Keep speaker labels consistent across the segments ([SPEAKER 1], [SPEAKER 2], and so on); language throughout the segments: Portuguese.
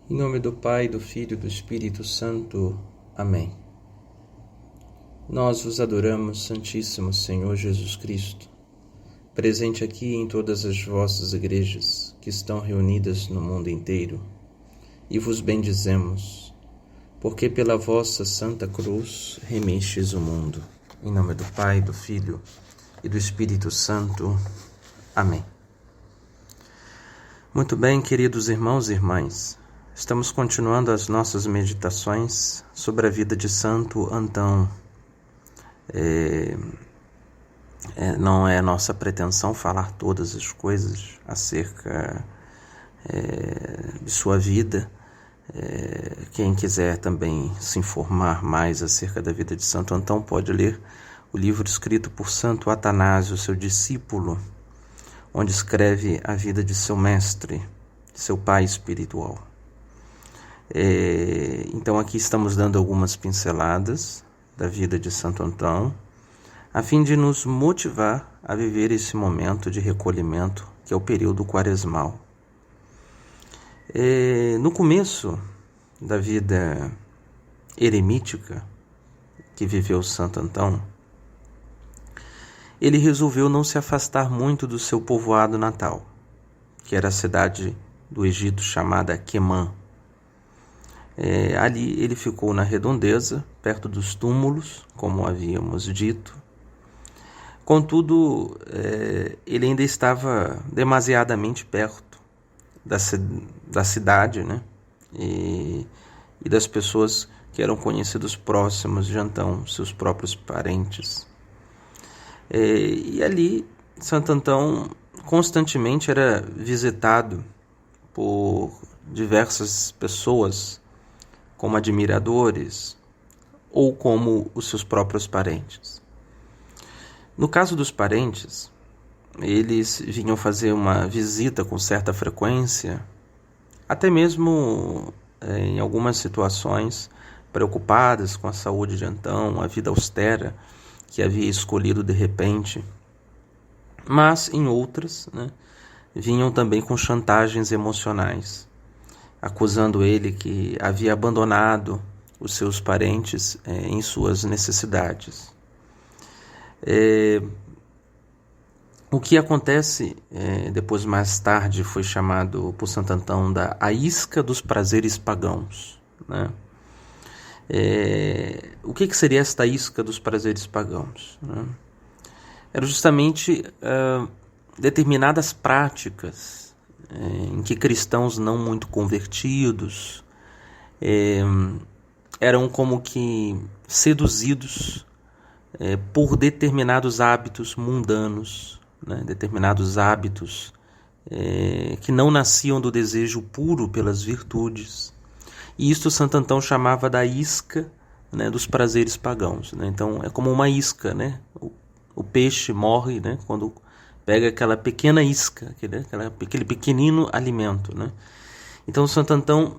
[SPEAKER 1] Em nome do Pai, do Filho e do Espírito Santo. Amém. Nós vos adoramos, Santíssimo Senhor Jesus Cristo, presente aqui em todas as vossas igrejas que estão reunidas no mundo inteiro, e vos bendizemos, porque pela vossa Santa Cruz remistes o mundo. Em nome do Pai, do Filho e do Espírito Santo. Amém. Muito bem, queridos irmãos e irmãs, estamos continuando as nossas meditações sobre a vida de Santo Antão. Não é nossa pretensão falar todas as coisas acerca de sua vida. Quem quiser também se informar mais acerca da vida de Santo Antão pode ler o livro escrito por Santo Atanásio, seu discípulo, onde escreve a vida de seu mestre, de seu pai espiritual. Então aqui estamos dando algumas pinceladas da vida de Santo Antão, a fim de nos motivar a viver esse momento de recolhimento, que é o período quaresmal. No começo da vida eremítica que viveu Santo Antão, ele resolveu não se afastar muito do seu povoado natal, que era a cidade do Egito chamada Quemã. Ali ele ficou na redondeza, perto dos túmulos, como havíamos dito. Contudo, ele ainda estava demasiadamente perto da cidade, né? E das pessoas que eram conhecidos próximos de Antão, seus próprios parentes. E ali, Santo Antão constantemente era visitado por diversas pessoas, como admiradores ou como os seus próprios parentes. No caso dos parentes, eles vinham fazer uma visita com certa frequência, até mesmo em algumas situações preocupadas com a saúde de Antão, a vida austera que havia escolhido de repente, mas em outras, vinham também com chantagens emocionais, acusando ele que havia abandonado os seus parentes em suas necessidades. O que acontece depois, mais tarde, foi chamado por Santo Antão da a isca dos prazeres pagãos, né? O que seria esta isca dos prazeres pagãos, né? Eram justamente determinadas práticas em que cristãos não muito convertidos eram como que seduzidos por determinados hábitos mundanos, né? Determinados hábitos que não nasciam do desejo puro pelas virtudes. E isto Santo Antão chamava da isca, né, dos prazeres pagãos, né? Então é como uma isca, né? O peixe morre, né, quando pega aquela pequena isca, aquele pequenino alimento, né? Então Santo Antão,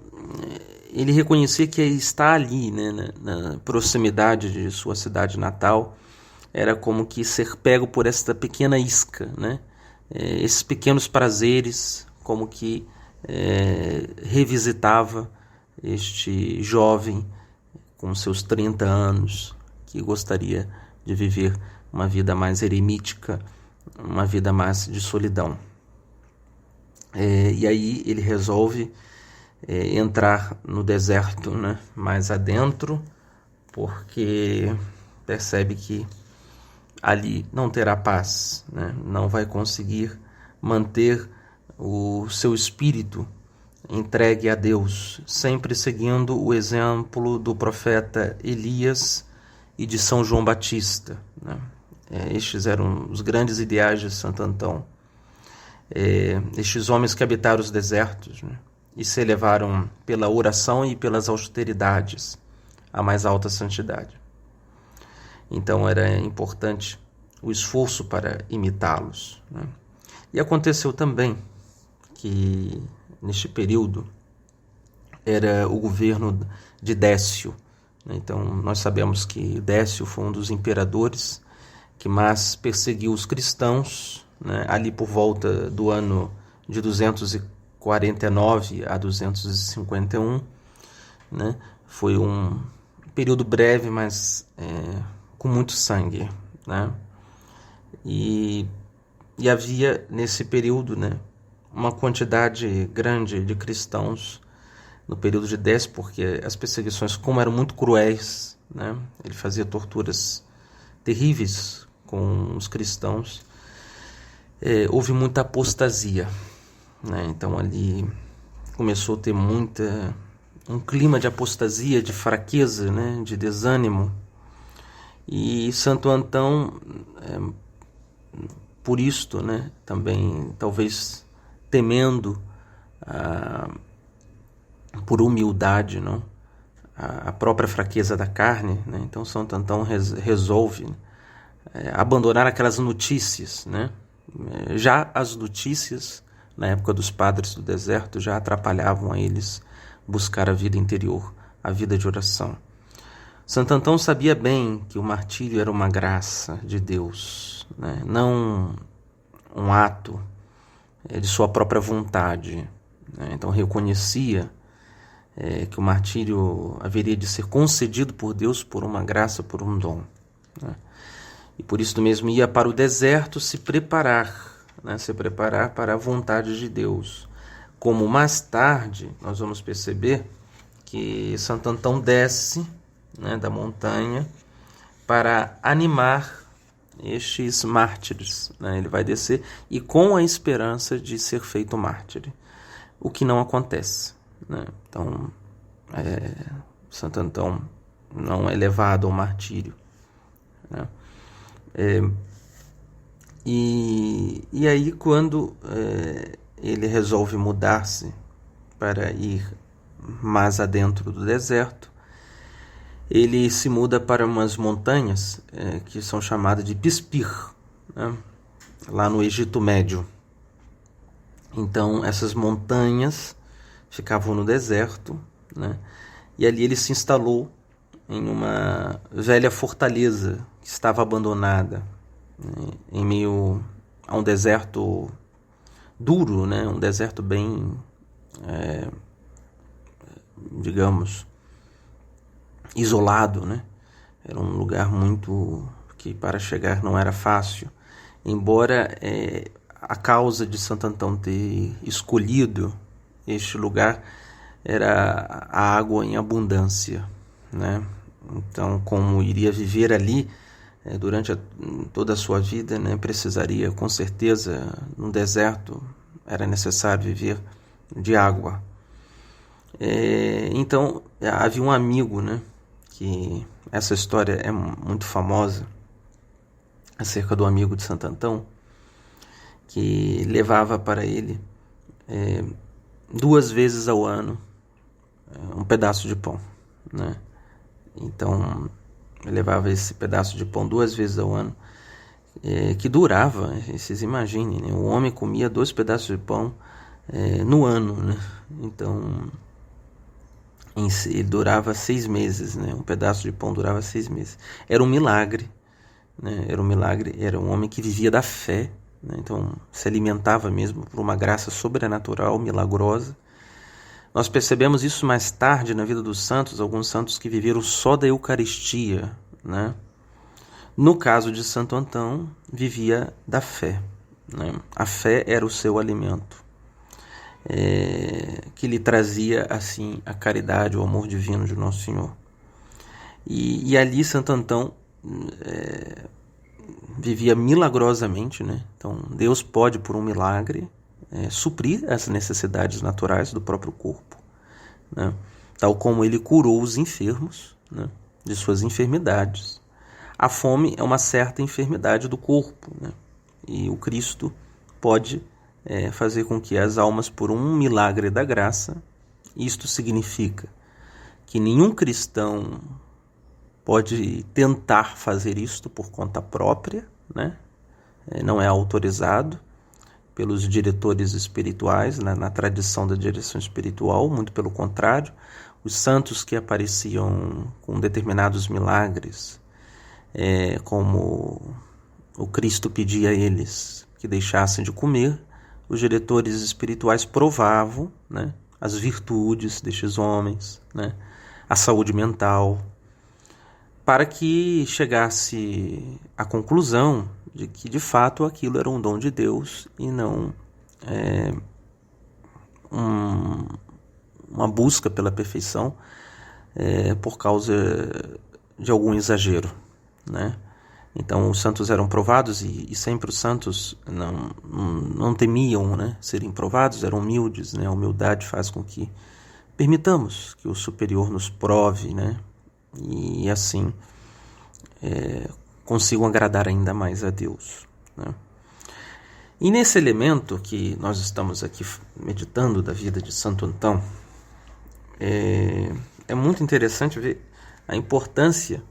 [SPEAKER 1] ele reconhecia que estar ali, né, na proximidade de sua cidade natal era como que ser pego por esta pequena isca, né? Esses pequenos prazeres como que revisitava este jovem com seus 30 anos que gostaria de viver uma vida mais eremítica, uma vida mais de solidão. E aí ele resolve entrar no deserto, né, mais adentro, porque percebe que ali não terá paz, né, não vai conseguir manter o seu espírito entregue a Deus, sempre seguindo o exemplo do profeta Elias e de São João Batista, né? Estes eram os grandes ideais de Santo Antão. Estes homens que habitaram os desertos, né, e se elevaram pela oração e pelas austeridades à mais alta santidade. Então era importante o esforço para imitá-los, né? E aconteceu também que neste período era o governo de Décio. Então nós sabemos que Décio foi um dos imperadores que mais perseguiu os cristãos, né, ali por volta do ano de 200 249 a 251, né? Foi um período breve, mas com muito sangue, né? E havia nesse período, né, uma quantidade grande de cristãos no período de 10, porque as perseguições, como eram muito cruéis, né, ele fazia torturas terríveis com os cristãos, houve muita apostasia, né? Então ali começou a ter um clima de apostasia, de fraqueza, né, de desânimo. E Santo Antão, por isto, né, também talvez temendo por humildade, não, a própria fraqueza da carne, né? Então Santo Antão resolve abandonar aquelas notícias, né? Já as notícias na época dos padres do deserto já atrapalhavam a eles buscar a vida interior, a vida de oração. Santo Antão sabia bem que o martírio era uma graça de Deus, né? Não um ato de sua própria vontade, né? Então reconhecia que o martírio haveria de ser concedido por Deus por uma graça, por um dom, né? E por isso mesmo ia para o deserto se preparar, né? Se preparar para a vontade de Deus. Como mais tarde nós vamos perceber que Santo Antão desce, né, da montanha para animar estes mártires, né? Ele vai descer e com a esperança de ser feito mártir, o que não acontece, né? Então, Santo Antão não é levado ao martírio, né? E aí quando ele resolve mudar-se para ir mais adentro do deserto, ele se muda para umas montanhas que são chamadas de Pispir, né? Lá no Egito Médio. Então essas montanhas ficavam no deserto, né? E ali ele se instalou em uma velha fortaleza que estava abandonada, né, em meio a um deserto duro, né? Um deserto bem, digamos, isolado, né? Era um lugar muito que para chegar não era fácil, embora a causa de Santo Antão ter escolhido este lugar era a água em abundância, né? Então, como iria viver ali durante toda a sua vida, né, precisaria, com certeza, no deserto era necessário viver de água. Então, havia um amigo, né, que essa história é muito famosa, acerca do amigo de Santo Antão, que levava para ele 2 vezes ao ano um pedaço de pão, né? Então, ele levava esse pedaço de pão 2 vezes ao ano, que durava, vocês imaginem, né? O homem comia 2 pedaços de pão no ano, né? Então, ele durava 6 meses, né? Um pedaço de pão durava 6 meses. Era um milagre, né? Era um milagre, era um homem que vivia da fé, né? Então se alimentava mesmo por uma graça sobrenatural, milagrosa. Nós percebemos isso mais tarde na vida dos santos, alguns santos que viveram só da Eucaristia, né? No caso de Santo Antão, vivia da fé, né? A fé era o seu alimento, que lhe trazia assim a caridade, o amor divino de Nosso Senhor. E ali Santo Antão vivia milagrosamente, né? Então Deus pode, por um milagre, suprir as necessidades naturais do próprio corpo, né? Tal como ele curou os enfermos, né, de suas enfermidades. A fome é uma certa enfermidade do corpo, né? E o Cristo pode fazer com que as almas, por um milagre da graça, isto significa que nenhum cristão pode tentar fazer isto por conta própria, né? Não é autorizado pelos diretores espirituais, na tradição da direção espiritual, muito pelo contrário. Os santos que apareciam com determinados milagres, como o Cristo pedia a eles que deixassem de comer, os diretores espirituais provavam, né, as virtudes destes homens, né, a saúde mental, para que chegasse à conclusão de que, de fato, aquilo era um dom de Deus e não uma busca pela perfeição por causa de algum exagero, né? Então, os santos eram provados e sempre os santos não temiam, né, serem provados, eram humildes, né? A humildade faz com que permitamos que o superior nos prove, né? E assim consigam agradar ainda mais a Deus, né? E nesse elemento que nós estamos aqui meditando da vida de Santo Antão, é muito interessante ver a importância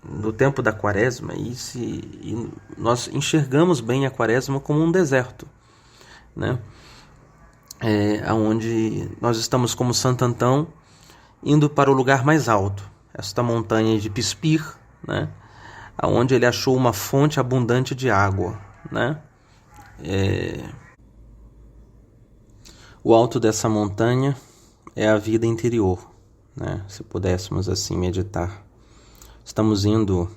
[SPEAKER 1] do tempo da Quaresma e nós enxergamos bem a Quaresma como um deserto, né? Onde nós estamos como Santo Antão indo para o lugar mais alto, esta montanha de Pispir, né? Onde ele achou uma fonte abundante de água, né? O alto dessa montanha é a vida interior, né? Se pudéssemos assim meditar. Estamos indo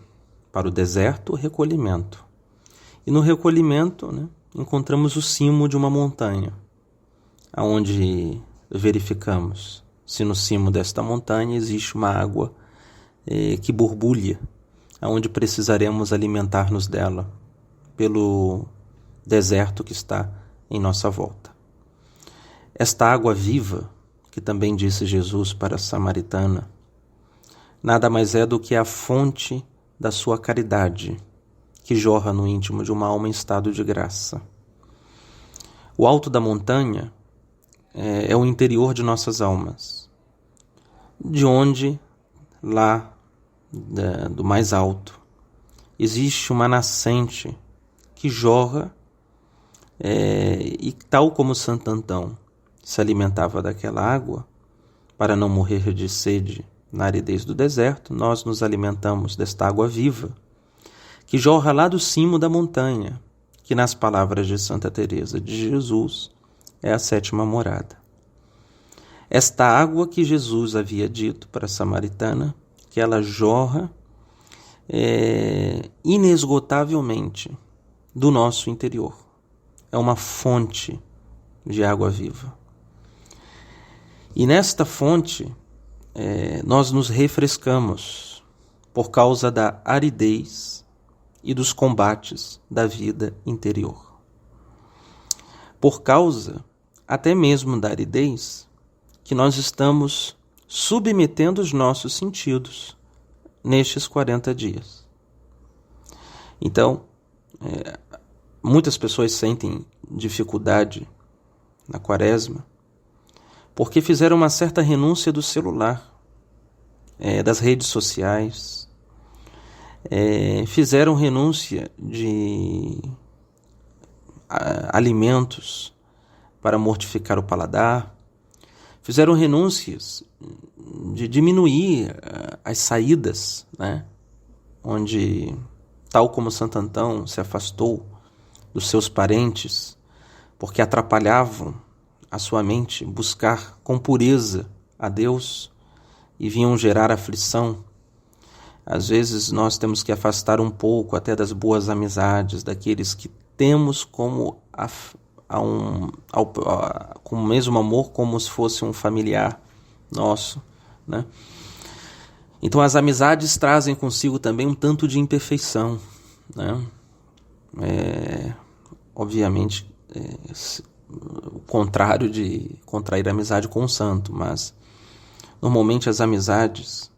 [SPEAKER 1] para o deserto, o recolhimento. E no recolhimento, né, encontramos o cimo de uma montanha, onde verificamos se no cimo desta montanha existe uma água que borbulha, onde precisaremos alimentar-nos dela pelo deserto que está em nossa volta. Esta água viva, que também disse Jesus para a samaritana, nada mais é do que a fonte da sua caridade, que jorra no íntimo de uma alma em estado de graça. O alto da montanha é o interior de nossas almas, de onde, lá do mais alto, existe uma nascente que jorra, e tal como Santo Antão se alimentava daquela água, para não morrer de sede na aridez do deserto, nós nos alimentamos desta água viva, que jorra lá do cimo da montanha, que nas palavras de Santa Teresa de Jesus é a 7ª morada. Esta água que Jesus havia dito para a samaritana, que ela jorra inesgotavelmente do nosso interior. É uma fonte de água viva. E nesta fonte nós nos refrescamos por causa da aridez e dos combates da vida interior. Por causa até mesmo da aridez que nós estamos submetendo os nossos sentidos nestes 40 dias. Então, muitas pessoas sentem dificuldade na Quaresma porque fizeram uma certa renúncia do celular, das redes sociais, fizeram renúncia de alimentos para mortificar o paladar, fizeram renúncias de diminuir as saídas, né? Onde, tal como Santo Antão se afastou dos seus parentes, porque atrapalhavam a sua mente buscar com pureza a Deus e vinham gerar aflição. Às vezes nós temos que afastar um pouco até das boas amizades, daqueles que temos como com o mesmo amor como se fosse um familiar nosso, né? Então as amizades trazem consigo também um tanto de imperfeição, né? Obviamente, o contrário de contrair amizade com um santo, mas normalmente as amizades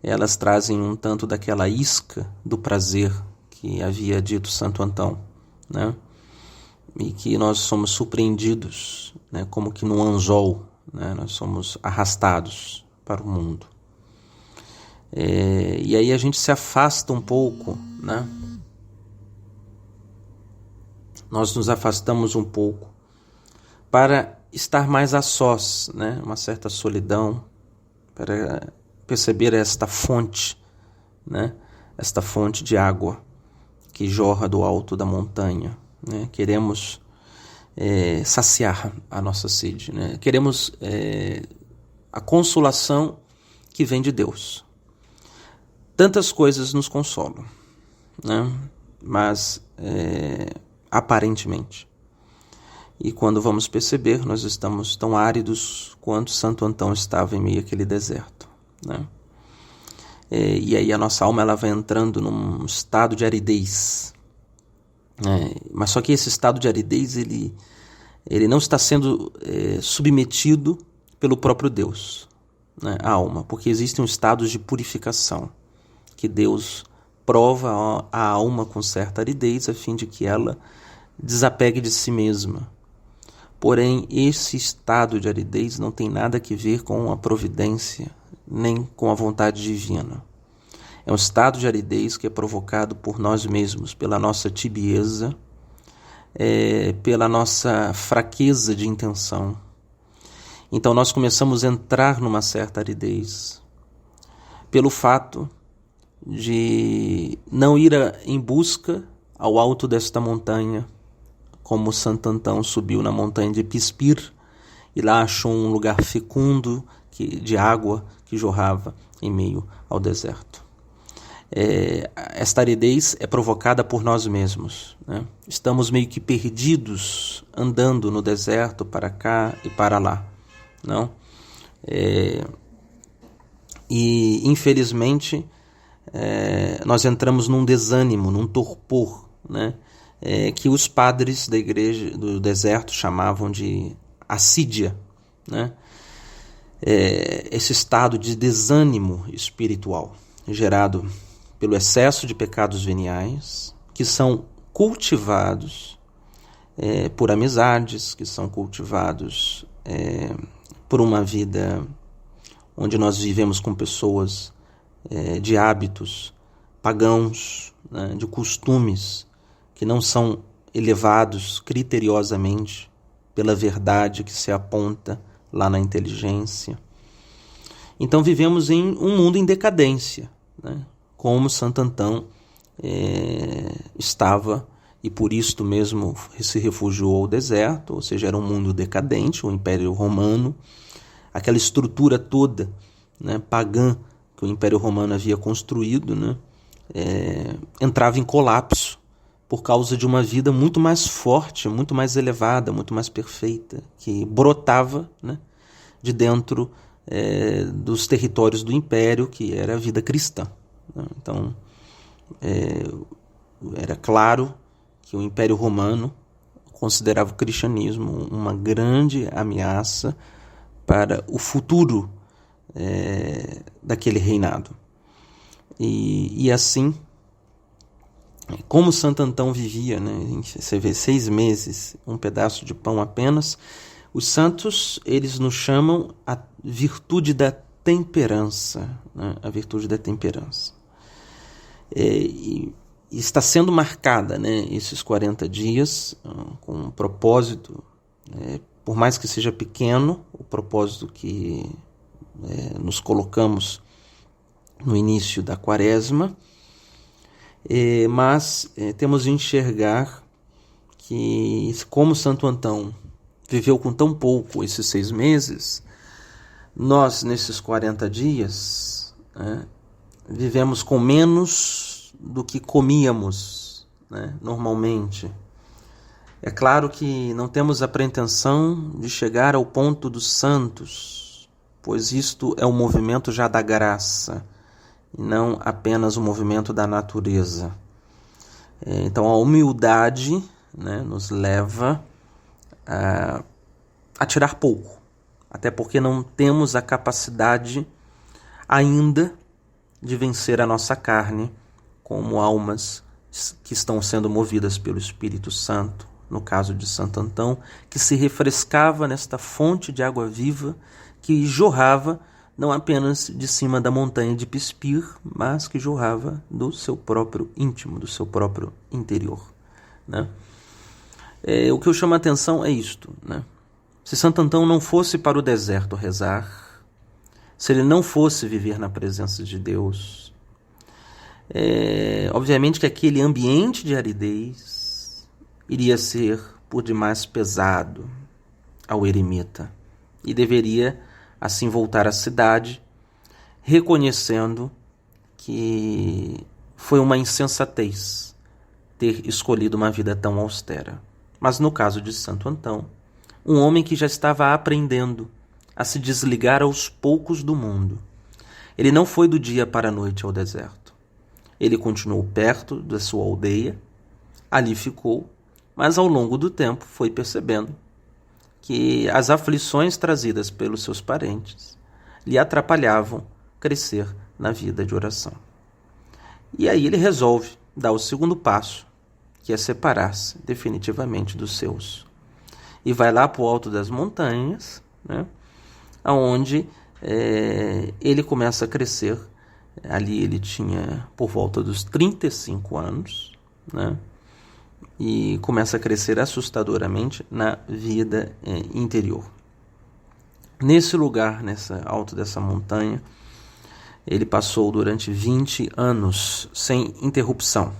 [SPEAKER 1] elas trazem um tanto daquela isca do prazer que havia dito Santo Antão, né? E que nós somos surpreendidos, né? Como que num anzol, né? Nós somos arrastados para o mundo. E aí a gente se afasta um pouco, né? Nós nos afastamos um pouco para estar mais a sós, né? Uma certa solidão, para perceber esta fonte, né? Esta fonte de água que jorra do alto da montanha, né? Queremos saciar a nossa sede, né? Queremos a consolação que vem de Deus. Tantas coisas nos consolam, né? Mas aparentemente. E quando vamos perceber, nós estamos tão áridos quanto Santo Antão estava em meio àquele deserto, né? E aí a nossa alma ela vai entrando num estado de aridez. Mas só que esse estado de aridez ele não está sendo submetido pelo próprio Deus, né, a alma, porque existem estados de purificação que Deus prova a alma com certa aridez a fim de que ela desapegue de si mesma. Porém, esse estado de aridez não tem nada a ver com a providência, nem com a vontade divina. É um estado de aridez que é provocado por nós mesmos, pela nossa tibieza, pela nossa fraqueza de intenção. Então nós começamos a entrar numa certa aridez, pelo fato de não ir em busca ao alto desta montanha, como Santo Antão subiu na montanha de Pispir e lá achou um lugar fecundo de água que jorrava em meio ao deserto. Esta aridez é provocada por nós mesmos, né? Estamos meio que perdidos, andando no deserto para cá e para lá, não? E infelizmente nós entramos num desânimo, num torpor, né? Que os padres da igreja do deserto chamavam de assídia, né? Esse estado de desânimo espiritual gerado pelo excesso de pecados veniais, que são cultivados por amizades, que são cultivados por uma vida onde nós vivemos com pessoas de hábitos pagãos, né, de costumes que não são elevados criteriosamente pela verdade que se aponta lá na inteligência. Então vivemos em um mundo em decadência, né? Como Santo Antão estava e por isto mesmo se refugiou ao deserto, ou seja, era um mundo decadente, o Império Romano, aquela estrutura toda, né, pagã que o Império Romano havia construído, né, entrava em colapso por causa de uma vida muito mais forte, muito mais elevada, muito mais perfeita, que brotava, né, de dentro dos territórios do Império, que era a vida cristã. Então, era claro que o Império Romano considerava o cristianismo uma grande ameaça para o futuro daquele reinado. E assim, como Santo Antão vivia, né, você vê 6 meses, um pedaço de pão apenas, os santos, eles nos chamam a virtude da temperança, né, a virtude da temperança. E está sendo marcada, né, esses 40 dias com um propósito, por mais que seja pequeno, o propósito que nos colocamos no início da quaresma, mas temos de enxergar que, como Santo Antão viveu com tão pouco esses 6 meses, nós, nesses 40 dias, vivemos com menos do que comíamos, né, normalmente. É claro que não temos a pretensão de chegar ao ponto dos santos, pois isto é um movimento já da graça, e não apenas um movimento da natureza. Então a humildade, né, nos leva a tirar pouco, até porque não temos a capacidade ainda de vencer a nossa carne como almas que estão sendo movidas pelo Espírito Santo, no caso de Santo Antão, que se refrescava nesta fonte de água viva que jorrava não apenas de cima da montanha de Pispir, mas que jorrava do seu próprio íntimo, do seu próprio interior, né? O que eu chamo a atenção é isto, né? Se Santo Antão não fosse para o deserto rezar, se ele não fosse viver na presença de Deus, obviamente que aquele ambiente de aridez iria ser por demais pesado ao eremita e deveria assim voltar à cidade, reconhecendo que foi uma insensatez ter escolhido uma vida tão austera. Mas no caso de Santo Antão, um homem que já estava aprendendo a se desligar aos poucos do mundo. Ele não foi do dia para a noite ao deserto. Ele continuou perto da sua aldeia, ali ficou, mas ao longo do tempo foi percebendo que as aflições trazidas pelos seus parentes lhe atrapalhavam crescer na vida de oração. E aí ele resolve dar o segundo passo, que é separar-se definitivamente dos seus. E vai lá para o alto das montanhas, né, onde ele começa a crescer. Ali ele tinha por volta dos 35 anos, né, e começa a crescer assustadoramente na vida interior. Nesse lugar, nessa alto dessa montanha, ele passou durante 20 anos sem interrupção.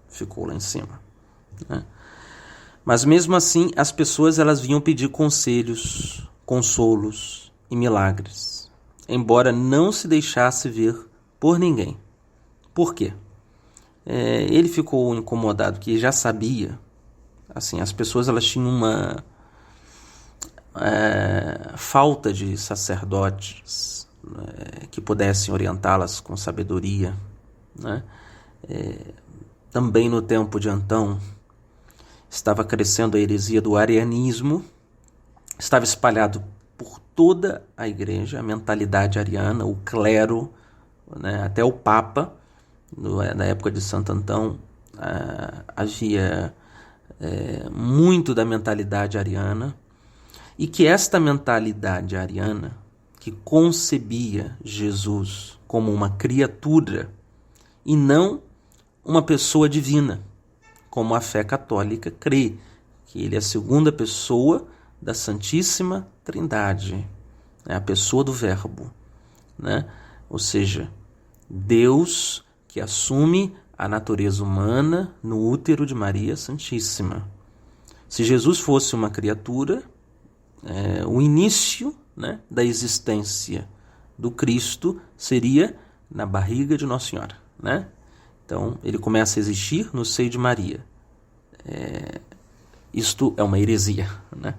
[SPEAKER 1] Ficou lá em cima, né? Mas mesmo assim, as pessoas elas vinham pedir conselhos, consolos e milagres, embora não se deixasse ver por ninguém. Por quê? Ele ficou incomodado, que já sabia, assim, as pessoas elas tinham uma falta de sacerdotes que pudessem orientá-las com sabedoria, né? Também no tempo de Antão estava crescendo a heresia do arianismo, estava espalhado por toda a igreja a mentalidade ariana, o clero, né, até o Papa. Na época de Santo Antão havia muito da mentalidade ariana, e que esta mentalidade ariana, que concebia Jesus como uma criatura e não uma pessoa divina, como a fé católica crê, que ele é a segunda pessoa da Santíssima Trindade, é a pessoa do Verbo, né? Ou seja, Deus que assume a natureza humana no útero de Maria Santíssima. Se Jesus fosse uma criatura, o início, né, da existência do Cristo seria na barriga de Nossa Senhora, né? Então, ele começa a existir no seio de Maria. Isto é uma heresia, né?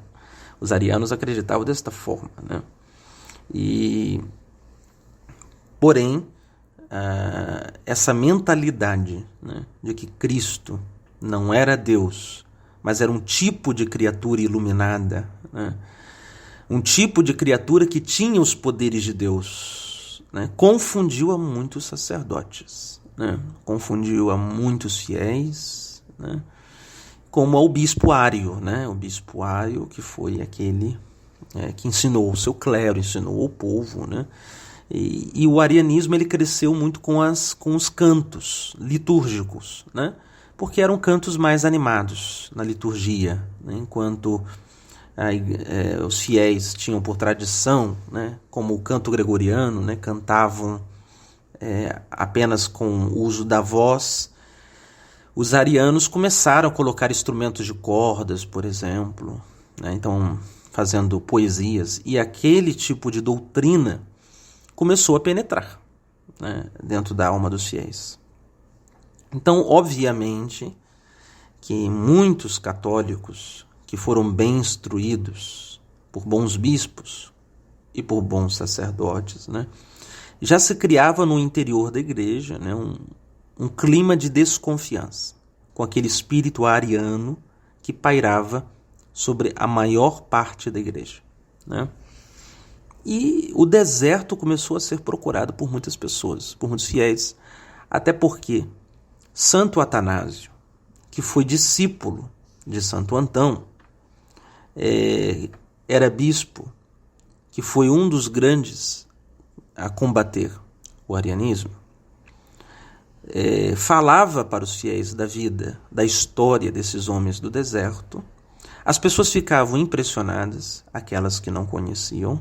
[SPEAKER 1] Os arianos acreditavam desta forma, né? Porém, essa mentalidade, né, de que Cristo não era Deus, mas era um tipo de criatura iluminada, né? Um tipo de criatura que tinha os poderes de Deus, né? Confundiu a muitos sacerdotes, né? Confundiu a muitos fiéis, né? Como ao bispo Ário, né? O bispo Ário, que foi aquele que ensinou o seu clero, ensinou o povo, né? E o arianismo ele cresceu muito com os cantos litúrgicos, né? Porque eram cantos mais animados na liturgia, né? Enquanto os fiéis tinham por tradição, né, como o canto gregoriano, né, cantavam apenas com o uso da voz. Os arianos começaram a colocar instrumentos de cordas, por exemplo, né, então fazendo poesias, e aquele tipo de doutrina começou a penetrar, né, dentro da alma dos fiéis. Então, obviamente, que muitos católicos que foram bem instruídos por bons bispos e por bons sacerdotes, né, já se criava no interior da igreja, né, um clima de desconfiança com aquele espírito ariano que pairava sobre a maior parte da igreja, né? E o deserto começou a ser procurado por muitas pessoas, por muitos fiéis, até porque Santo Atanásio, que foi discípulo de Santo Antão, era bispo, que foi um dos grandes a combater o arianismo, falava para os fiéis da vida, da história desses homens do deserto. As pessoas ficavam impressionadas, aquelas que não conheciam,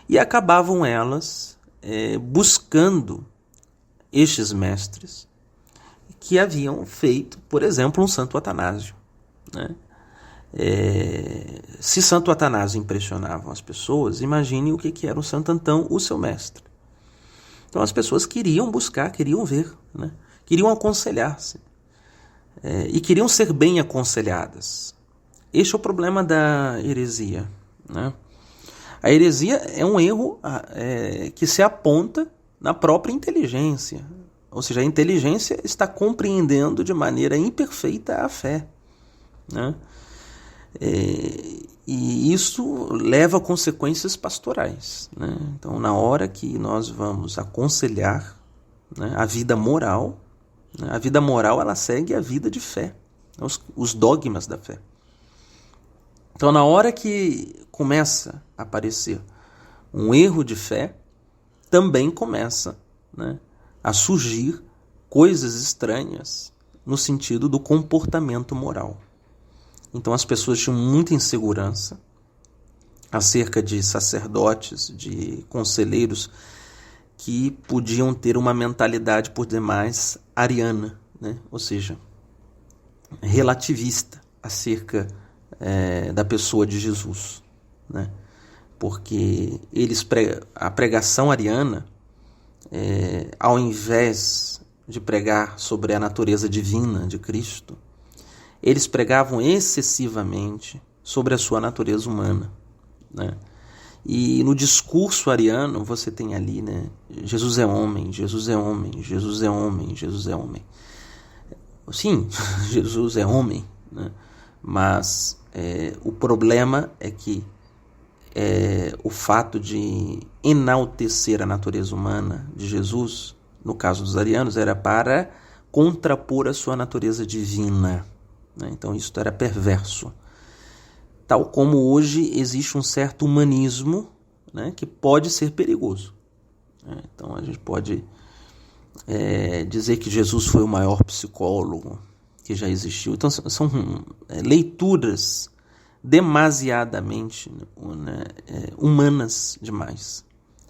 [SPEAKER 1] e acabavam elas buscando estes mestres que haviam feito, por exemplo, um Santo Atanásio, né? Se Santo Atanásio impressionavam as pessoas, imagine o que era o Santo Antão, o seu mestre. Então as pessoas queriam buscar, queriam ver, né? Queriam aconselhar-se e queriam ser bem aconselhadas. Este é o problema da heresia, né? A heresia é um erro que se aponta na própria inteligência, ou seja, a inteligência está compreendendo de maneira imperfeita a fé, né? E isso leva a consequências pastorais, né? Então, na hora que nós vamos aconselhar, né, a vida moral, né, a vida moral ela segue a vida de fé, os dogmas da fé. Então, na hora que começa a aparecer um erro de fé, também começa, né, a surgir coisas estranhas no sentido do comportamento moral. Então as pessoas tinham muita insegurança acerca de sacerdotes, de conselheiros que podiam ter uma mentalidade por demais ariana, né? Ou seja, relativista acerca da pessoa de Jesus, né? Porque a pregação ariana, ao invés de pregar sobre a natureza divina de Cristo, eles pregavam excessivamente sobre a sua natureza humana, né? E no discurso ariano você tem ali, né, Jesus é homem, Jesus é homem, Jesus é homem, Jesus é homem. Sim, Jesus é homem, né? Mas o problema é que o fato de enaltecer a natureza humana de Jesus, no caso dos arianos, era para contrapor a sua natureza divina. Então isso era perverso. Tal como hoje existe um certo humanismo, né, que pode ser perigoso. Então a gente pode dizer que Jesus foi o maior psicólogo que já existiu. Então são leituras demasiadamente, né, humanas demais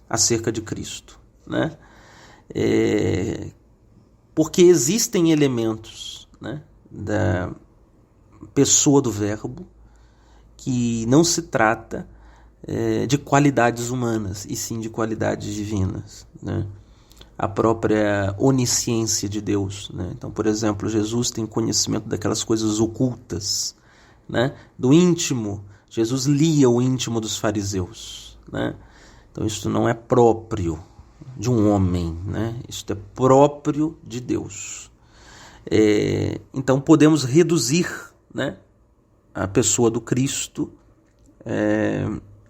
[SPEAKER 1] acerca de Cristo, né? Porque existem elementos, né, da pessoa do Verbo que não se trata de qualidades humanas, e sim de qualidades divinas, né? A própria onisciência de Deus, né? Então, por exemplo, Jesus tem conhecimento daquelas coisas ocultas, né? Do íntimo. Jesus lia o íntimo dos fariseus, né? Então isso não é próprio de um homem, né? Isso é próprio de Deus. Então podemos reduzir, né, a pessoa do Cristo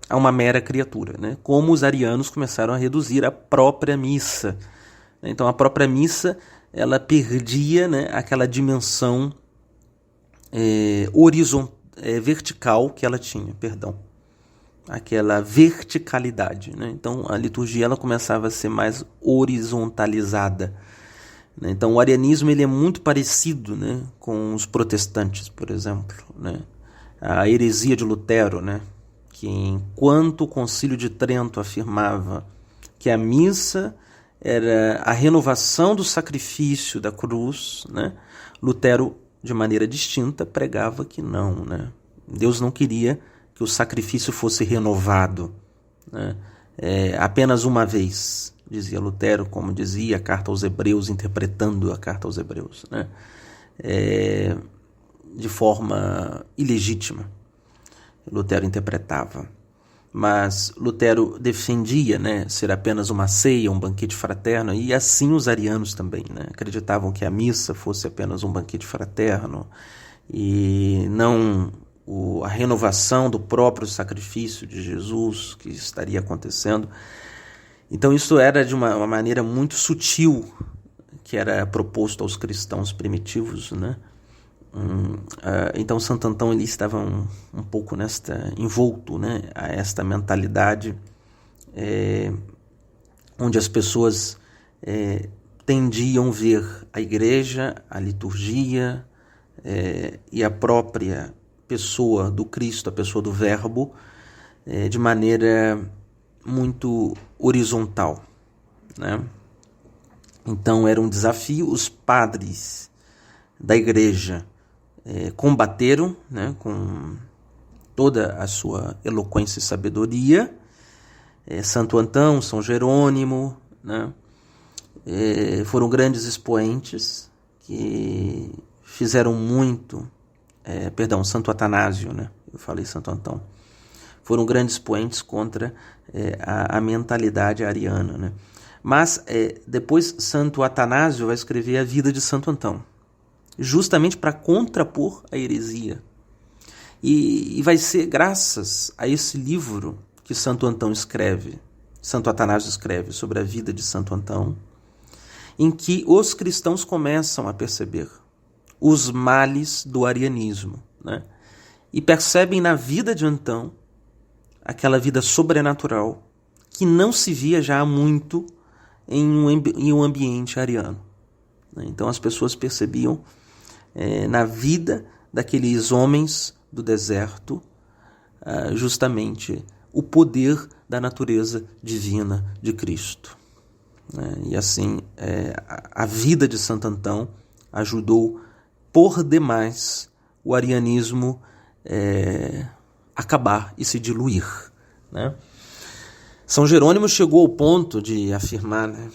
[SPEAKER 1] a uma mera criatura, né? Como os arianos começaram a reduzir a própria missa. Então a própria missa ela perdia, né, aquela dimensão vertical que ela tinha, aquela verticalidade, né? Então a liturgia ela começava a ser mais horizontalizada, né? Então o arianismo ele é muito parecido, né, com os protestantes, por exemplo, né? A heresia de Lutero, né, que enquanto o Concílio de Trento afirmava que a missa era a renovação do sacrifício da cruz, né, Lutero, de maneira distinta, pregava que não, né? Deus não queria que o sacrifício fosse renovado, né, apenas uma vez, dizia Lutero, como dizia a carta aos Hebreus, interpretando a carta aos Hebreus, né, de forma ilegítima. Lutero interpretava. Mas Lutero defendia, né, ser apenas uma ceia, um banquete fraterno, e assim os arianos também, né, acreditavam que a missa fosse apenas um banquete fraterno e não a renovação do próprio sacrifício de Jesus que estaria acontecendo. Então isso era de uma maneira muito sutil que era proposto aos cristãos primitivos, né? Então Santo Antão ele estava um pouco envolto, né, a esta mentalidade onde as pessoas tendiam ver a igreja, a liturgia e a própria pessoa do Cristo, a pessoa do Verbo, de maneira muito horizontal, né? Então era um desafio. Os padres da igreja combateram, né, com toda a sua eloquência e sabedoria. Santo Antão, São Jerônimo, né, foram grandes expoentes que fizeram muito. Santo Atanásio, né, eu falei Santo Antão. Foram grandes expoentes contra a mentalidade ariana, né. Mas depois Santo Atanásio vai escrever a vida de Santo Antão, justamente para contrapor a heresia. E vai ser graças a esse livro que Santo Atanásio escreve sobre a vida de Santo Antão, em que os cristãos começam a perceber os males do arianismo, né? E percebem na vida de Antão aquela vida sobrenatural que não se via já há muito em um ambiente ariano. Então as pessoas percebiam na vida daqueles homens do deserto justamente o poder da natureza divina de Cristo. E assim, a vida de Santo Antão ajudou por demais o arianismo acabar e se diluir, né? São Jerônimo chegou ao ponto de afirmar, né,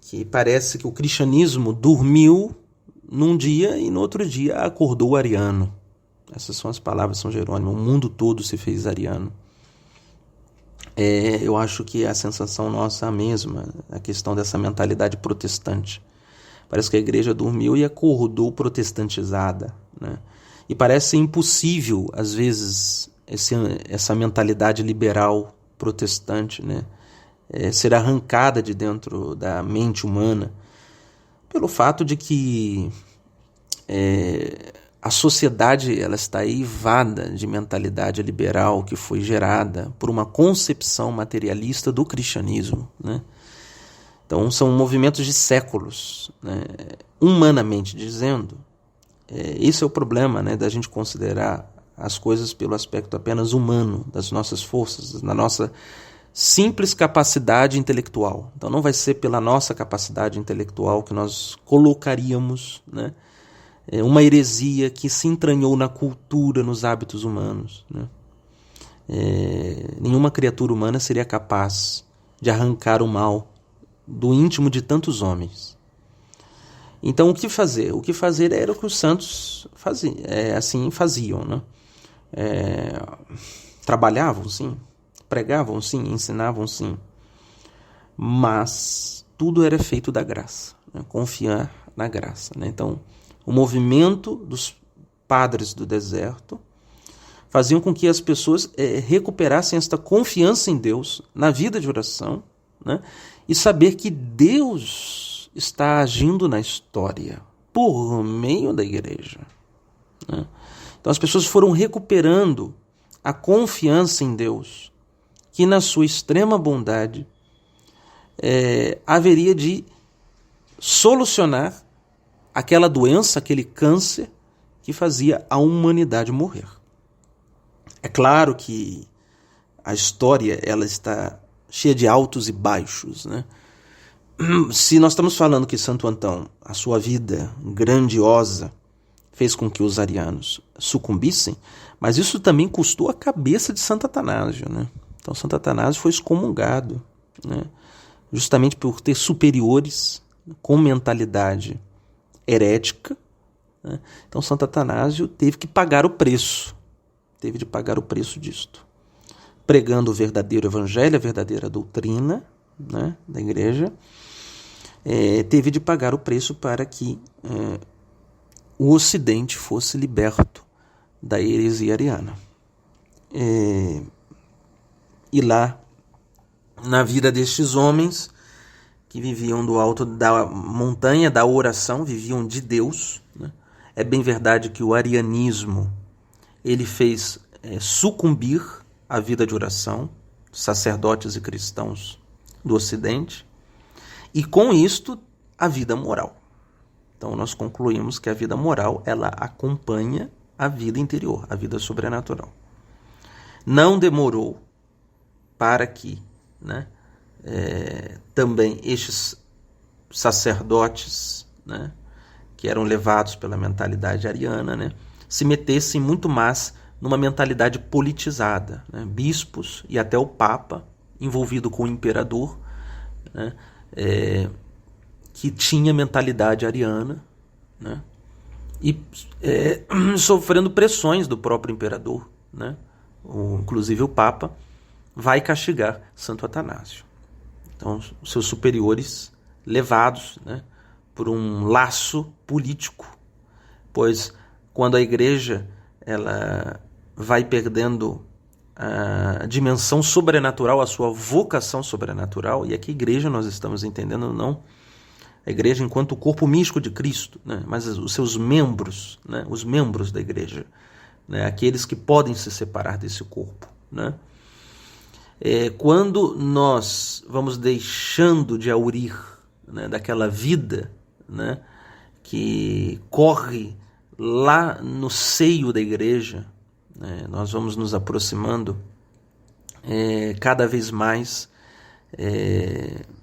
[SPEAKER 1] que parece que o cristianismo dormiu num dia e no outro dia acordou ariano. Essas são as palavras de São Jerônimo. O mundo todo se fez ariano. Eu acho que a sensação nossa é a mesma, a questão dessa mentalidade protestante. Parece que a igreja dormiu e acordou protestantizada, né? E parece impossível, às vezes, essa mentalidade liberal protestante, né, ser arrancada de dentro da mente humana pelo fato de que a sociedade ela está eivada de mentalidade liberal que foi gerada por uma concepção materialista do cristianismo, né? Então são movimentos de séculos, né? Humanamente dizendo, esse é o problema, né, da gente considerar as coisas pelo aspecto apenas humano, das nossas forças, da nossa simples capacidade intelectual. Então não vai ser pela nossa capacidade intelectual que nós colocaríamos, né, uma heresia que se entranhou na cultura, nos hábitos humanos, né? Nenhuma criatura humana seria capaz de arrancar o mal do íntimo de tantos homens. Então o que fazer? O que fazer era o que os santos faziam, né? Trabalhavam, sim, pregavam, sim, ensinavam, sim, mas tudo era feito da graça, né? Confiar na graça, né? Então, o movimento dos padres do deserto faziam com que as pessoas recuperassem esta confiança em Deus na vida de oração, né? E saber que Deus está agindo na história por meio da igreja, né? Então as pessoas foram recuperando a confiança em Deus, que na sua extrema bondade haveria de solucionar aquela doença, aquele câncer que fazia a humanidade morrer. É claro que a história ela está cheia de altos e baixos, né? Se nós estamos falando que Santo Antão, a sua vida grandiosa, fez com que os arianos sucumbissem, mas isso também custou a cabeça de Santo Atanásio, né? Então Santo Atanásio foi excomungado, né, justamente por ter superiores com mentalidade herética, né? Então Santo Atanásio teve que pagar o preço, disto, pregando o verdadeiro evangelho, a verdadeira doutrina, né, da igreja, teve de pagar o preço para que o Ocidente fosse liberto da heresia ariana. E lá, na vida destes homens que viviam do alto da montanha da oração, viviam de Deus, né? É bem verdade que o arianismo ele fez sucumbir a vida de oração, sacerdotes e cristãos do Ocidente, e com isto a vida moral. Então nós concluímos que a vida moral ela acompanha a vida interior, a vida sobrenatural. Não demorou para que, né, também estes sacerdotes, né, que eram levados pela mentalidade ariana, né, se metessem muito mais numa mentalidade politizada, né? Bispos e até o Papa envolvido com o imperador, né? Que tinha mentalidade ariana, né? E sofrendo pressões do próprio imperador, né? Inclusive o Papa vai castigar Santo Atanásio. Então, os seus superiores levados, né, por um laço político, pois quando a igreja ela vai perdendo a dimensão sobrenatural, a sua vocação sobrenatural, e aqui igreja nós estamos entendendo não a igreja enquanto o corpo místico de Cristo, né, mas os seus membros, né, os membros da igreja, né, aqueles que podem se separar desse corpo, né? Quando nós vamos deixando de aurir, né, daquela vida, né, que corre lá no seio da igreja, né, nós vamos nos aproximando cada vez mais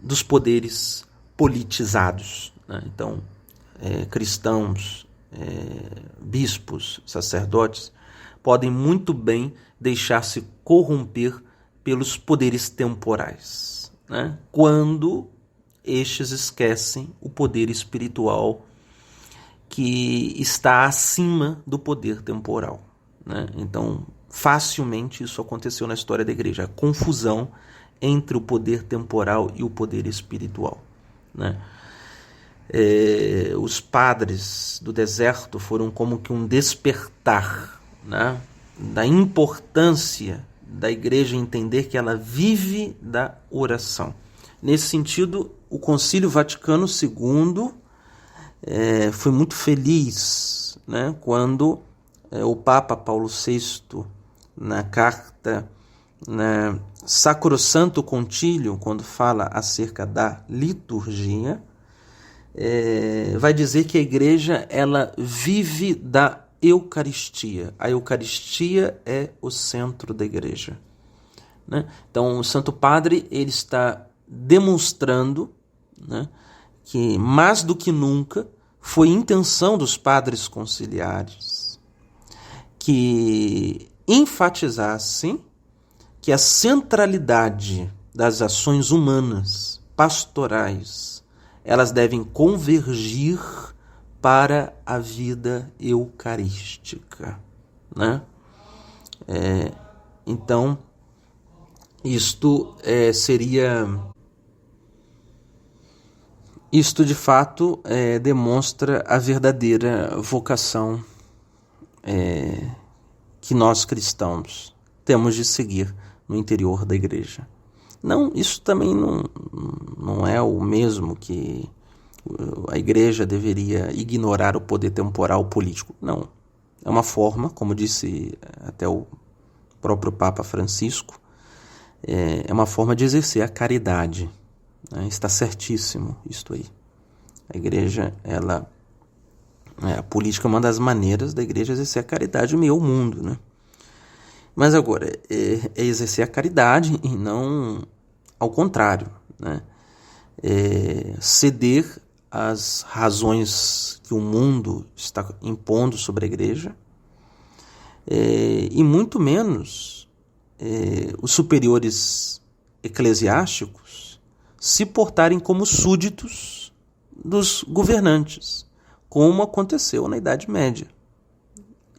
[SPEAKER 1] dos poderes politizados, né? Então, cristãos, bispos, sacerdotes podem muito bem deixar-se corromper pelos poderes temporais, né? Quando estes esquecem o poder espiritual que está acima do poder temporal, né? Então, facilmente isso aconteceu na história da igreja, a confusão entre o poder temporal e o poder espiritual, né? Os padres do deserto foram como que um despertar, né, da importância da igreja entender que ela vive da oração. Nesse sentido, o Concílio Vaticano II foi muito feliz, né, quando o Papa Paulo VI, na carta, né, Sacrosanto Concílio, quando fala acerca da liturgia, vai dizer que a igreja ela vive da Eucaristia. A Eucaristia é o centro da igreja, né? Então o Santo Padre ele está demonstrando, né, que mais do que nunca foi intenção dos padres conciliares que enfatizassem que a centralidade das ações humanas, pastorais, elas devem convergir para a vida eucarística, né? Então, isto de fato demonstra a verdadeira vocação que nós cristãos temos de seguir no interior da igreja. Não, isso também não é o mesmo que a igreja deveria ignorar o poder temporal político. Não. É uma forma, como disse até o próprio Papa Francisco, é uma forma de exercer a caridade, né? Está certíssimo isto aí. A igreja, a política é uma das maneiras da igreja exercer a caridade em meio ao mundo, né? Mas agora, é exercer a caridade e não ao contrário, né? Ceder às razões que o mundo está impondo sobre a igreja, e muito menos os superiores eclesiásticos se portarem como súditos dos governantes, como aconteceu na Idade Média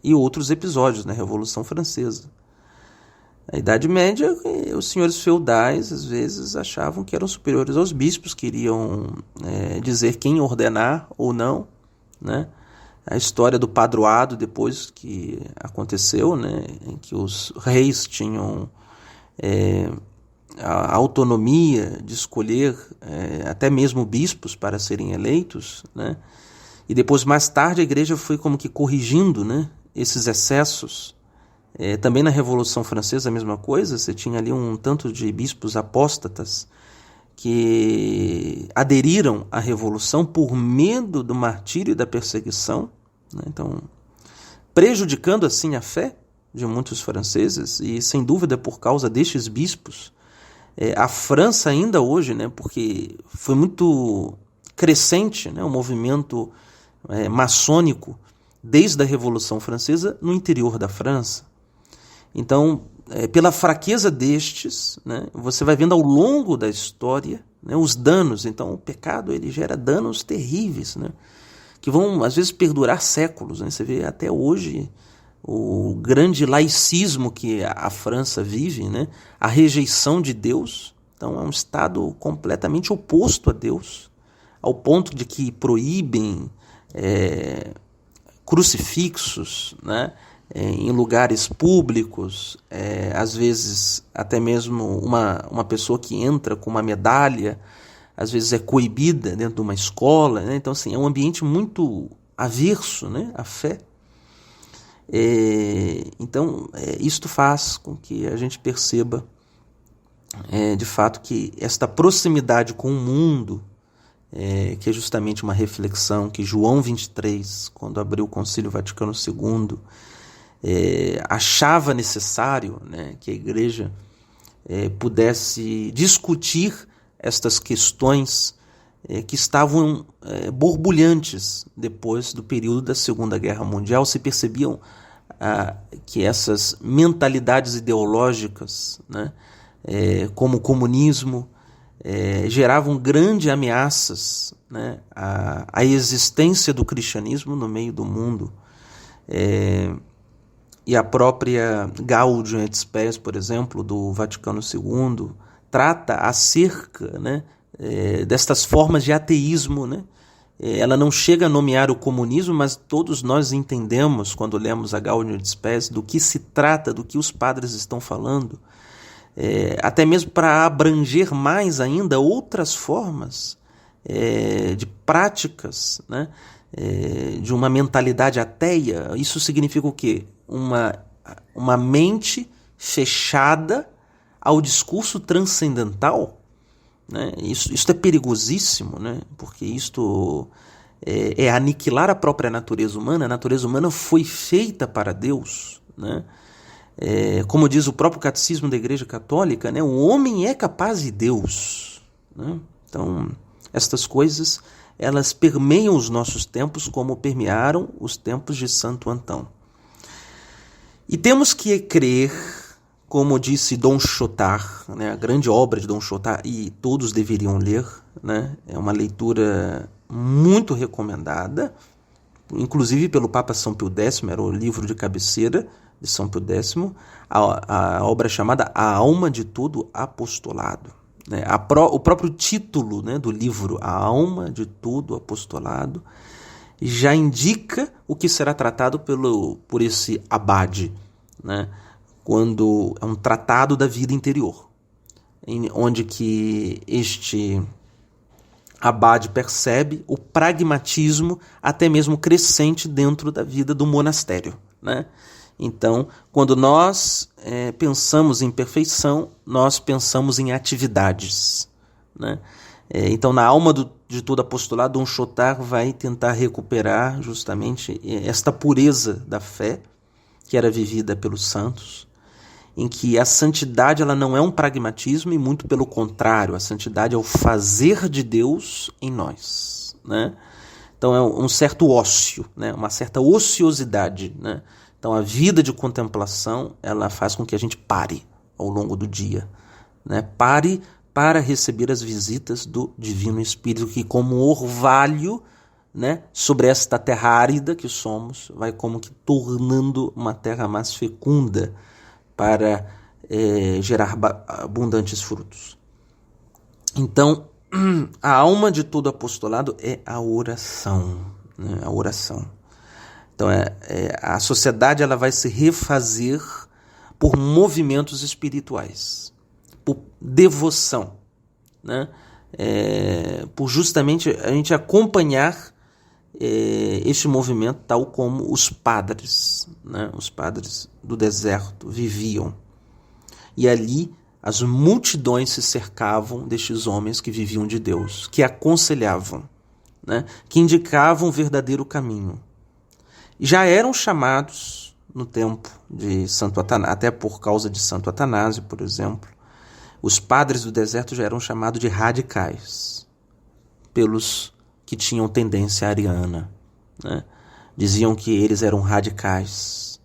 [SPEAKER 1] e outros episódios na Revolução Francesa. Na Idade Média, os senhores feudais, às vezes, achavam que eram superiores aos bispos, queriam dizer quem ordenar ou não, né? A história do padroado, depois que aconteceu, né, em que os reis tinham a autonomia de escolher até mesmo bispos para serem eleitos, né? E depois, mais tarde, a igreja foi como que corrigindo, né, esses excessos. Também na Revolução Francesa a mesma coisa, você tinha ali um tanto de bispos apóstatas que aderiram à Revolução por medo do martírio e da perseguição, né? Então, prejudicando assim a fé de muitos franceses, e sem dúvida por causa destes bispos, a França ainda hoje, né, porque foi muito crescente, né, o movimento maçônico desde a Revolução Francesa, no interior da França. Então, pela fraqueza destes, né, você vai vendo ao longo da história, né, os danos. Então, o pecado ele gera danos terríveis, né, que vão, às vezes, perdurar séculos. Né? Você vê até hoje o grande laicismo que a França vive, né, a rejeição de Deus. Então, é um Estado completamente oposto a Deus, ao ponto de que proíbem crucifixos, né, em lugares públicos, às vezes até mesmo uma pessoa que entra com uma medalha, às vezes é coibida dentro de uma escola, né? Então assim, é um ambiente muito averso, né, à fé. Então isto faz com que a gente perceba de fato que esta proximidade com o mundo, que é justamente uma reflexão que João 23, quando abriu o Concílio Vaticano II, achava necessário, né, que a Igreja pudesse discutir estas questões que estavam borbulhantes depois do período da Segunda Guerra Mundial. Se percebiam que essas mentalidades ideológicas, né, como o comunismo, geravam grandes ameaças, né, à existência do cristianismo no meio do mundo. E a própria Gaudium et Spes, por exemplo, do Vaticano II, trata acerca, né, destas formas de ateísmo. Né? Ela não chega a nomear o comunismo, mas todos nós entendemos, quando lemos a Gaudium et Spes, do que se trata, do que os padres estão falando, até mesmo para abranger mais ainda outras formas de práticas, né, de uma mentalidade ateia. Isso significa o quê? Uma mente fechada ao discurso transcendental, né? Isso é perigosíssimo, né? Porque isto é aniquilar a própria natureza humana. A natureza humana foi feita para Deus, né? Como diz o próprio Catecismo da Igreja Católica, né? O homem é capaz de Deus, né? Então, estas coisas elas permeiam os nossos tempos como permearam os tempos de Santo Antão. E temos que crer, como disse Dom Chotard, né, a grande obra de Dom Chotard, e todos deveriam ler, né, é uma leitura muito recomendada, inclusive pelo Papa São Pio X, era o livro de cabeceira de São Pio X, a obra chamada A Alma de Todo Apostolado. Né, o próprio título, né, do livro, A Alma de Todo Apostolado, já indica o que será tratado por esse abade, né? Quando é um tratado da vida interior, onde que este abade percebe o pragmatismo até mesmo crescente dentro da vida do monastério, né? Então, quando nós pensamos em perfeição, nós pensamos em atividades, né? Então, na Alma de Todo Apostolado, Dom Chotard vai tentar recuperar justamente esta pureza da fé que era vivida pelos santos, em que a santidade ela não é um pragmatismo, e muito pelo contrário, a santidade é o fazer de Deus em nós, né? Então é um certo ócio, né? Uma certa ociosidade, né? Então a vida de contemplação ela faz com que a gente pare ao longo do dia, né? Pare para receber as visitas do Divino Espírito, que como orvalho, né, sobre esta terra árida que somos, vai como que tornando uma terra mais fecunda para gerar abundantes frutos. Então, a alma de todo apostolado é a oração, né, a oração. Então, a sociedade ela vai se refazer por movimentos espirituais, por devoção, né? Por justamente a gente acompanhar este movimento tal como os padres, né? Os padres do deserto viviam. E ali as multidões se cercavam destes homens que viviam de Deus, que aconselhavam, né? Que indicavam o verdadeiro caminho. Já eram chamados no tempo de Santo Atanásio, até por causa de Santo Atanásio, por exemplo, os padres do deserto já eram chamados de radicais, pelos que tinham tendência ariana, né? Diziam que eles eram radicais,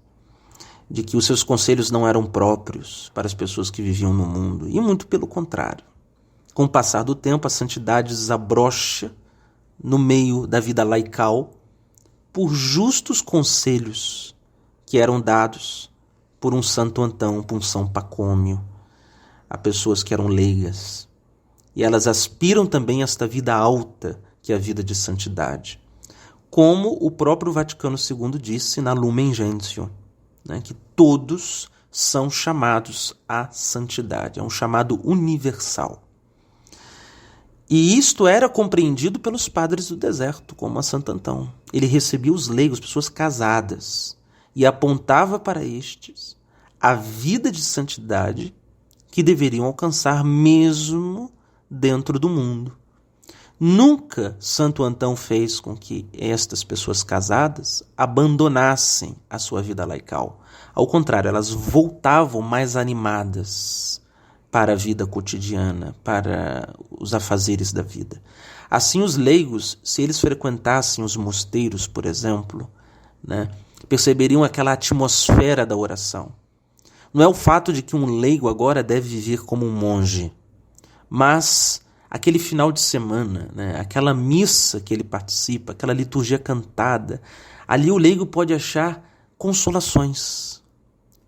[SPEAKER 1] de que os seus conselhos não eram próprios para as pessoas que viviam no mundo, e muito pelo contrário. Com o passar do tempo, a santidade desabrocha no meio da vida laical por justos conselhos que eram dados por um Santo Antão, por um São Pacômio, a pessoas que eram leigas. E elas aspiram também a esta vida alta, que é a vida de santidade. Como o próprio Vaticano II disse na Lumen Gentium, né, que todos são chamados à santidade, é um chamado universal. E isto era compreendido pelos padres do deserto, como a Santo Antão. Ele recebia os leigos, pessoas casadas, e apontava para estes a vida de santidade que deveriam alcançar mesmo dentro do mundo. Nunca Santo Antão fez com que estas pessoas casadas abandonassem a sua vida laical. Ao contrário, elas voltavam mais animadas para a vida cotidiana, para os afazeres da vida. Assim, os leigos, se eles frequentassem os mosteiros, por exemplo, né, perceberiam aquela atmosfera da oração. Não é o fato de que um leigo agora deve viver como um monge, mas aquele final de semana, né, aquela missa que ele participa, aquela liturgia cantada, ali o leigo pode achar consolações.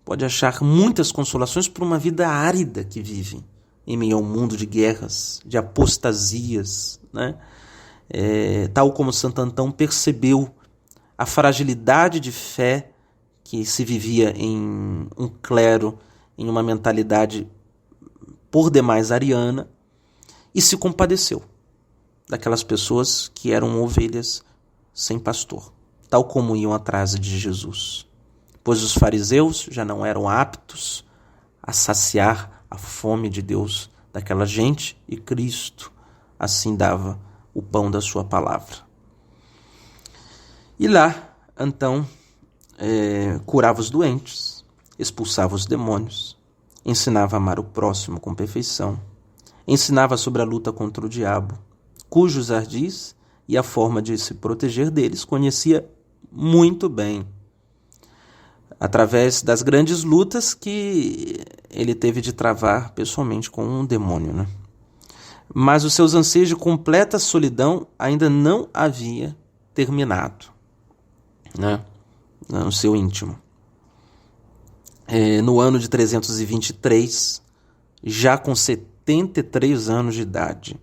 [SPEAKER 1] Pode achar muitas consolações por uma vida árida que vive em meio ao mundo de guerras, de apostasias, né? Tal como Santo Antão percebeu a fragilidade de fé que se vivia em um clero, em uma mentalidade por demais ariana, e se compadeceu daquelas pessoas que eram ovelhas sem pastor, tal como iam atrás de Jesus. Pois os fariseus já não eram aptos a saciar a fome de Deus daquela gente, e Cristo assim dava o pão da sua palavra. E lá, então, curava os doentes, expulsava os demônios, ensinava a amar o próximo com perfeição, ensinava sobre a luta contra o diabo, cujos ardis e a forma de se proteger deles conhecia muito bem, através das grandes lutas que ele teve de travar pessoalmente com um demônio, né? Mas os seus anseios de completa solidão ainda não havia terminado, né? No seu íntimo. No ano de 323, já com 73 anos de idade,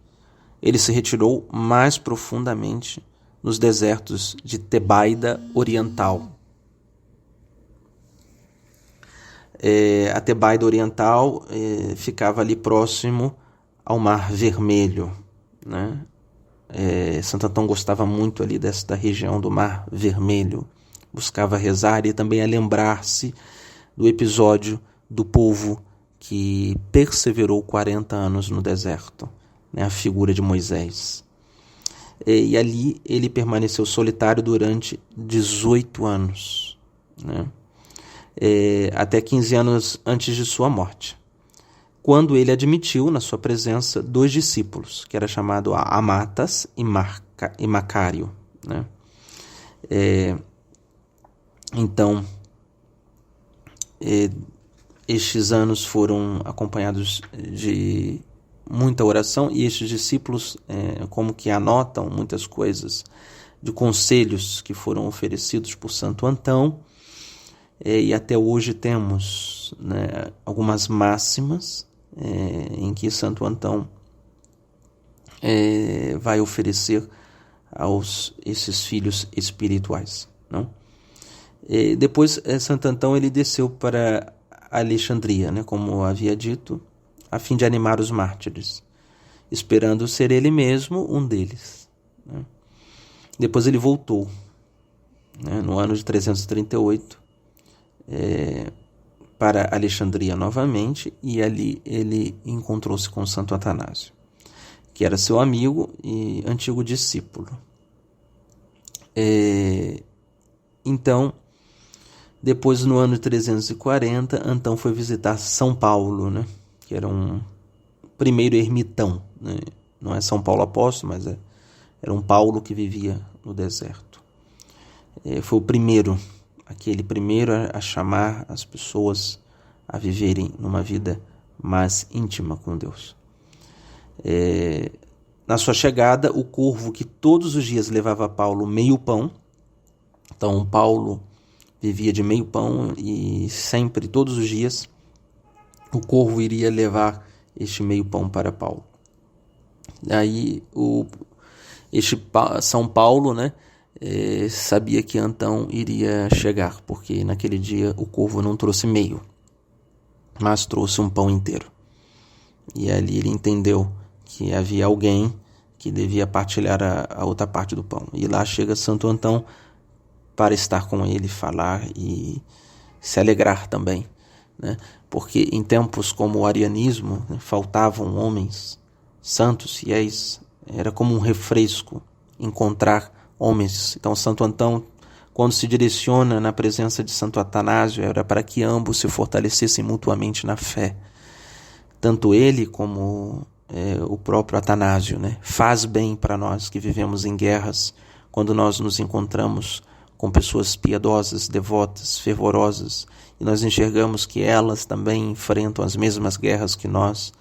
[SPEAKER 1] ele se retirou mais profundamente nos desertos de Tebaida Oriental. A Tebaida Oriental ficava ali próximo ao Mar Vermelho, né? Santo Antão gostava muito ali desta região do Mar Vermelho, buscava rezar e também a lembrar-se do episódio do povo que perseverou 40 anos no deserto, né? A figura de Moisés. E ali ele permaneceu solitário durante 18 anos, né? Até 15 anos antes de sua morte, quando ele admitiu na sua presença 2 discípulos, que era chamado Amatas e Macário, né? Então, estes anos foram acompanhados de muita oração, e estes discípulos como que anotam muitas coisas de conselhos que foram oferecidos por Santo Antão. E até hoje temos, né, algumas máximas em que Santo Antão vai oferecer aos esses filhos espirituais, não? Depois Santo Antão ele desceu para Alexandria, né, como havia dito, a fim de animar os mártires, esperando ser ele mesmo um deles, né? Depois ele voltou, né, no ano de 338, para Alexandria novamente, e ali ele encontrou-se com Santo Atanásio, que era seu amigo e antigo discípulo. Então, depois, no ano de 340, Antão foi visitar São Paulo, né, que era um primeiro ermitão, né? Não é São Paulo apóstolo, mas era um Paulo que vivia no deserto. foi aquele primeiro a chamar as pessoas a viverem numa vida mais íntima com Deus. Na sua chegada, o corvo que todos os dias levava a Paulo meio pão, então Paulo vivia de meio pão e sempre, todos os dias, o corvo iria levar este meio pão para Paulo. Aí São Paulo, né, sabia que Antão iria chegar, porque naquele dia o corvo não trouxe meio, mas trouxe um pão inteiro. E ali ele entendeu que havia alguém que devia partilhar a outra parte do pão. E lá chega Santo Antão para estar com ele, falar e se alegrar também, né? Porque em tempos como o arianismo, né, faltavam homens santos, fiéis, era como um refresco encontrar homens. Então Santo Antão, quando se direciona na presença de Santo Atanásio, era para que ambos se fortalecessem mutuamente na fé. Tanto ele como o próprio Atanásio, né? Faz bem para nós que vivemos em guerras, quando nós nos encontramos com pessoas piedosas, devotas, fervorosas, e nós enxergamos que elas também enfrentam as mesmas guerras que nós.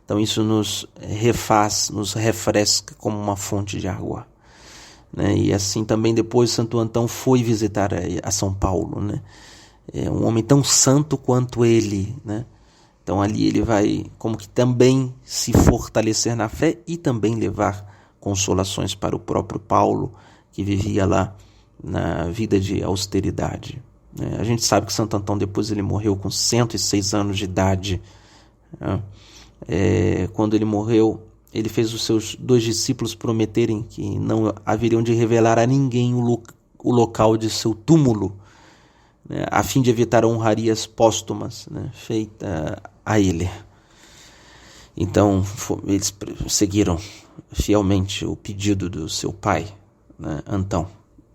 [SPEAKER 1] Então isso nos refaz, nos refresca como uma fonte de água, né? E assim também depois Santo Antão foi visitar a São Paulo, né? Um homem tão santo quanto ele, né? Então ali ele vai como que também se fortalecer na fé e também levar consolações para o próprio Paulo, que vivia lá na vida de austeridade. A gente sabe que Santo Antão depois ele morreu com 106 anos de idade. Quando ele morreu, ele fez os seus 2 discípulos prometerem que não haveriam de revelar a ninguém o local de seu túmulo, né, a fim de evitar honrarias póstumas, né, feita a ele. Então eles seguiram fielmente o pedido do seu pai, né, Antão,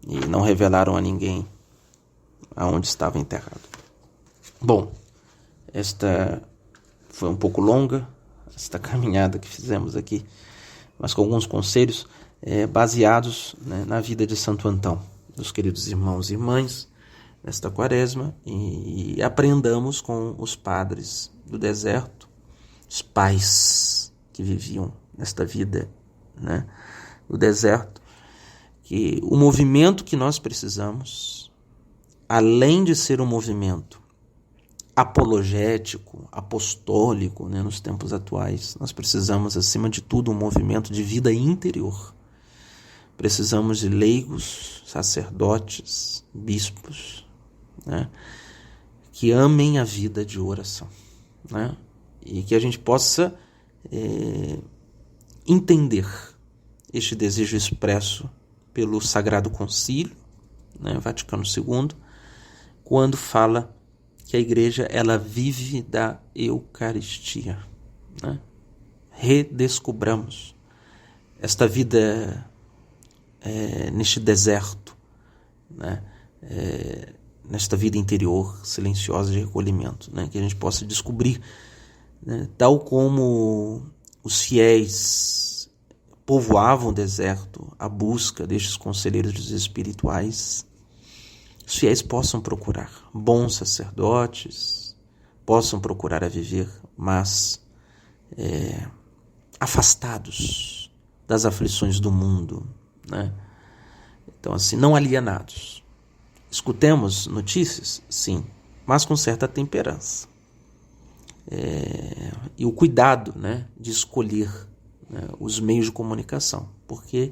[SPEAKER 1] e não revelaram a ninguém aonde estava enterrado. Bom, esta foi um pouco longa, esta caminhada que fizemos aqui, mas com alguns conselhos baseados, né, na vida de Santo Antão, dos queridos irmãos e irmãs, nesta quaresma, e aprendamos com os padres do deserto, os pais que viviam nesta vida, né, do deserto, que o movimento que nós precisamos, além de ser um movimento apologético, apostólico, né, nos tempos atuais, nós precisamos, acima de tudo, um movimento de vida interior. Precisamos de leigos, sacerdotes, bispos, né, que amem a vida de oração, né, e que a gente possa entender este desejo expresso pelo Sagrado Concílio, né, Vaticano II, quando fala que a igreja ela vive da Eucaristia, né? Redescobramos esta vida neste deserto, né? Nesta vida interior silenciosa de recolhimento, né? Que a gente possa descobrir, né? Tal como os fiéis povoavam o deserto à busca destes conselheiros espirituais, os fiéis possam procurar bons sacerdotes, possam procurar a viver, mas afastados das aflições do mundo, né? Então, assim, não alienados. Escutemos notícias? Sim, mas com certa temperança. E o cuidado, né, de escolher, né, os meios de comunicação, porque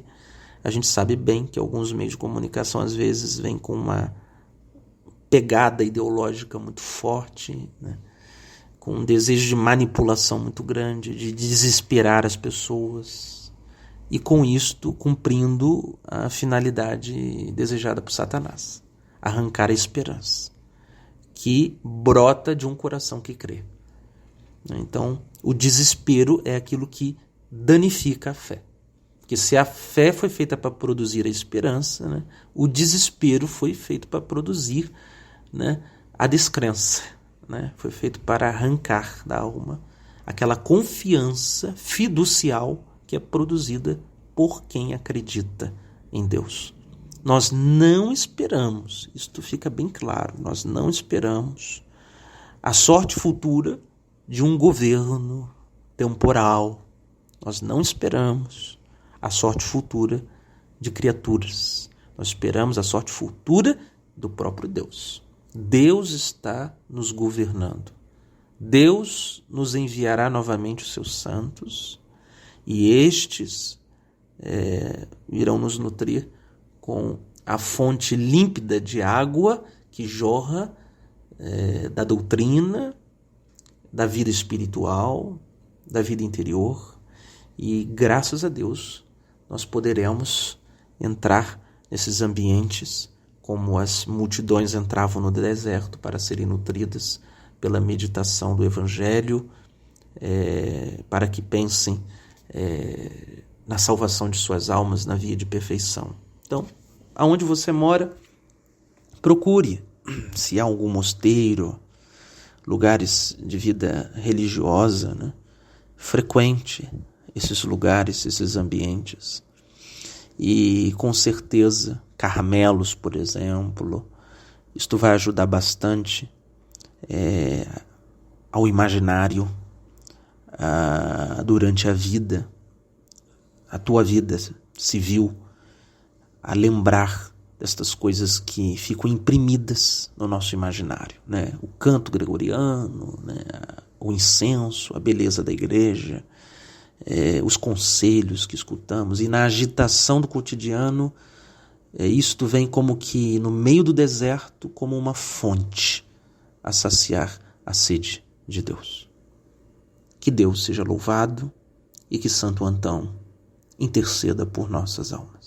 [SPEAKER 1] a gente sabe bem que alguns meios de comunicação às vezes vêm com uma pegada ideológica muito forte, né? Com um desejo de manipulação muito grande, de desesperar as pessoas, e com isto cumprindo a finalidade desejada por Satanás, arrancar a esperança, que brota de um coração que crê. Então, o desespero é aquilo que danifica a fé. Porque se a fé foi feita para produzir a esperança, né, o desespero foi feito para produzir, né, a descrença, né, foi feito para arrancar da alma aquela confiança fiducial que é produzida por quem acredita em Deus. Nós não esperamos, isto fica bem claro, nós não esperamos a sorte futura de um governo temporal. Nós não esperamos a sorte futura de criaturas. Nós esperamos a sorte futura do próprio Deus. Deus está nos governando. Deus nos enviará novamente os seus santos e estes irão nos nutrir com a fonte límpida de água que jorra da doutrina, da vida espiritual, da vida interior. E graças a Deus nós poderemos entrar nesses ambientes como as multidões entravam no deserto para serem nutridas pela meditação do Evangelho, para que pensem na salvação de suas almas, na via de perfeição. Então, aonde você mora, procure, se há algum mosteiro, lugares de vida religiosa, né? Frequente esses lugares, esses ambientes. E com certeza, Carmelos, por exemplo, isto vai ajudar bastante ao imaginário durante a vida, a tua vida civil, a lembrar destas coisas que ficam imprimidas no nosso imaginário, né? O canto gregoriano, né? O incenso, a beleza da igreja, os conselhos que escutamos, e na agitação do cotidiano, isto vem como que no meio do deserto, como uma fonte a saciar a sede de Deus. Que Deus seja louvado e que Santo Antão interceda por nossas almas.